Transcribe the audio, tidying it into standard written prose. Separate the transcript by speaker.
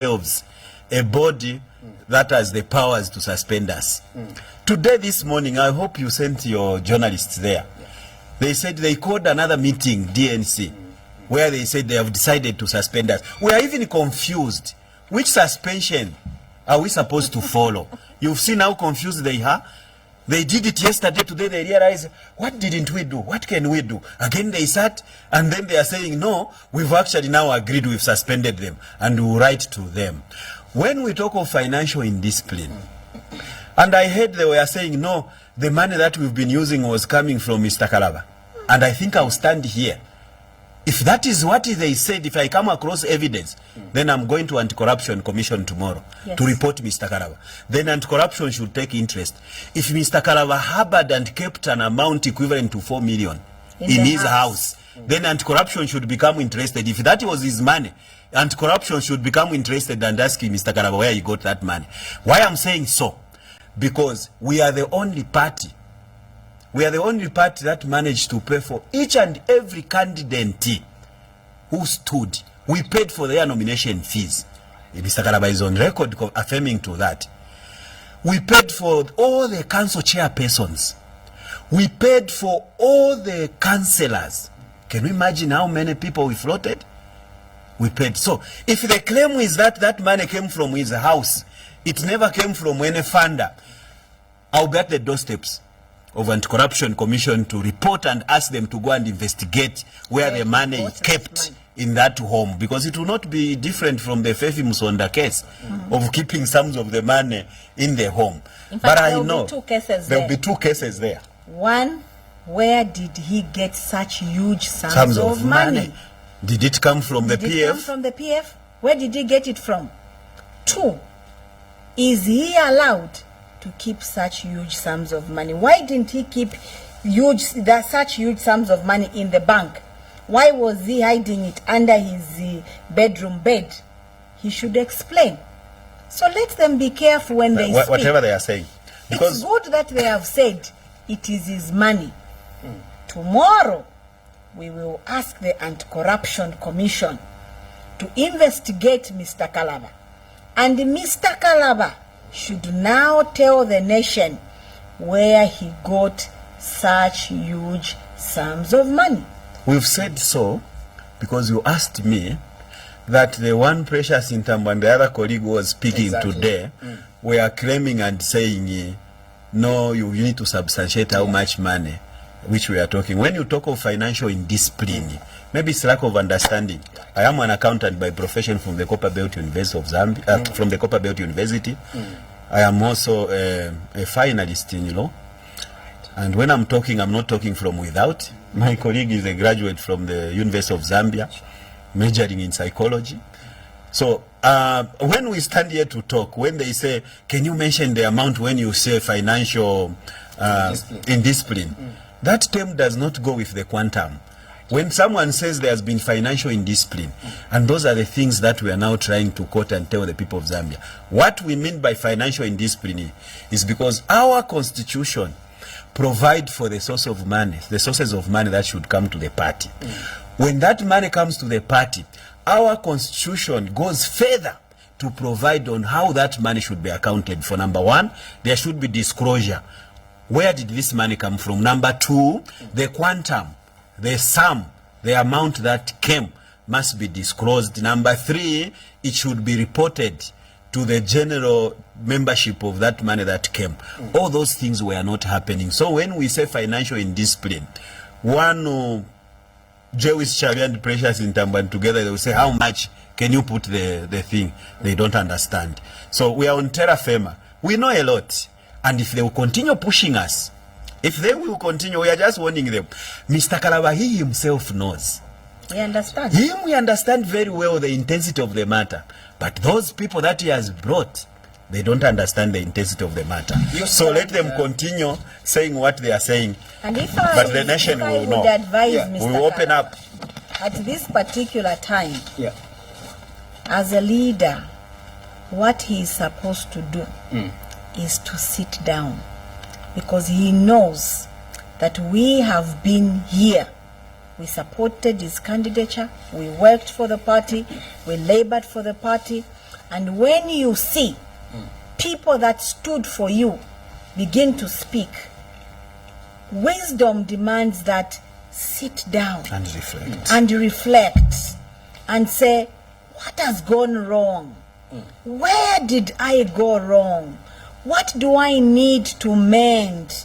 Speaker 1: themselves a body that has the powers to suspend us. Today, this morning, I hope you sent your journalists there. They said they called another meeting, DNC, where they said they have decided to suspend us. We are even confused. Which suspension are we supposed to follow? You've seen how confused they are. They did it yesterday. Today they realize, what didn't we do? What can we do? Again they sat, and then they are saying, no, we've actually now agreed, we've suspended them, and we'll write to them. When we talk of financial indiscipline, and I heard they were saying, no, the money that we've been using was coming from Mr. Kalaba. And I think I'll stand here. If that is what they said, if I come across evidence, then I'm going to Anti-Corruption Commission tomorrow to report Mr. Kalaba. Then Anti-Corruption should take interest. If Mr. Kalaba harbored and kept an amount equivalent to 4 million in his house, then Anti-Corruption should become interested. If that was his money, Anti-Corruption should become interested and asking Mr. Kalaba where he got that money. Why I'm saying so? Because we are the only party. We are the only party that managed to pay for each and every candidate who stood. We paid for their nomination fees. Mr. Kalaba is on record affirming to that. We paid for all the council chairpersons. We paid for all the councillors. Can you imagine how many people we floated? We paid. So, if the claim is that that money came from his house, it never came from any funder, I'll be at the doorsteps of Anti-Corruption Commission to report and ask them to go and investigate where the money is kept in that home, because it will not be different from the Fefi Musonda case of keeping sums of the money in the home.
Speaker 2: In fact,
Speaker 1: but I know
Speaker 2: there will
Speaker 1: be two cases there.
Speaker 2: One, where did he get such huge sums of money?
Speaker 1: Did it come from the PF?
Speaker 2: Did it come from the PF? Where did he get it from? Two, is he allowed to keep such huge sums of money? Why didn't he keep such huge sums of money in the bank? Why was he hiding it under his bedroom bed? He should explain. So let them be careful when they speak.
Speaker 1: Whatever they are saying.
Speaker 2: Because it's good that they have said it is his money. Tomorrow, we will ask the Anti-Corruption Commission to investigate Mr. Kalaba. And Mr. Kalaba should now tell the nation where he got such huge sums of money.
Speaker 1: We've said so because you asked me that the one Precious Intambo and the other colleague who was speaking today were claiming and saying, no, you need to substantiate how much money, which we are talking. When you talk of financial indiscipline, maybe it's lack of understanding. I am an accountant by profession from the Copper Belt University of Zambia, from the Copper Belt University. I am also a finalist in law. And when I'm talking, I'm not talking from without. My colleague is a graduate from the University of Zambia, majoring in psychology. So when we stand here to talk, when they say, can you mention the amount when you say financial indiscipline? That term does not go with the quantum. When someone says there has been financial indiscipline, and those are the things that we are now trying to quote and tell the people of Zambia. What we mean by financial indiscipline is because our constitution provide for the source of money, the sources of money that should come to the party. When that money comes to the party, our constitution goes further to provide on how that money should be accounted for. Number one, there should be disclosure. Where did this money come from? Number two, the quantum, the sum, the amount that came must be disclosed. Number three, it should be reported to the general membership of that money that came. All those things were not happening. So when we say financial indiscipline, one Jewish Charlie and Precious Intambo together, they will say, how much can you put the thing? They don't understand. So we are on terra firma. We know a lot. And if they will continue pushing us, if they will continue, we are just warning them. Mr. Kalaba, he himself knows.
Speaker 2: We understand.
Speaker 1: We understand very well the intensity of the matter. But those people that he has brought, they don't understand the intensity of the matter. So let them continue saying what they are saying.
Speaker 2: And
Speaker 1: but the nation will know.
Speaker 2: Advise Mr.
Speaker 1: We will open up.
Speaker 2: At this particular time, as a leader, what he is supposed to do is to sit down, because he knows that we have been here We supported his candidature. We worked for the party. We labored for the party. And when you see people that stood for you begin to speak, wisdom demands that sit down and reflect and say, what has gone wrong? Where did I go wrong? What do I need to mend?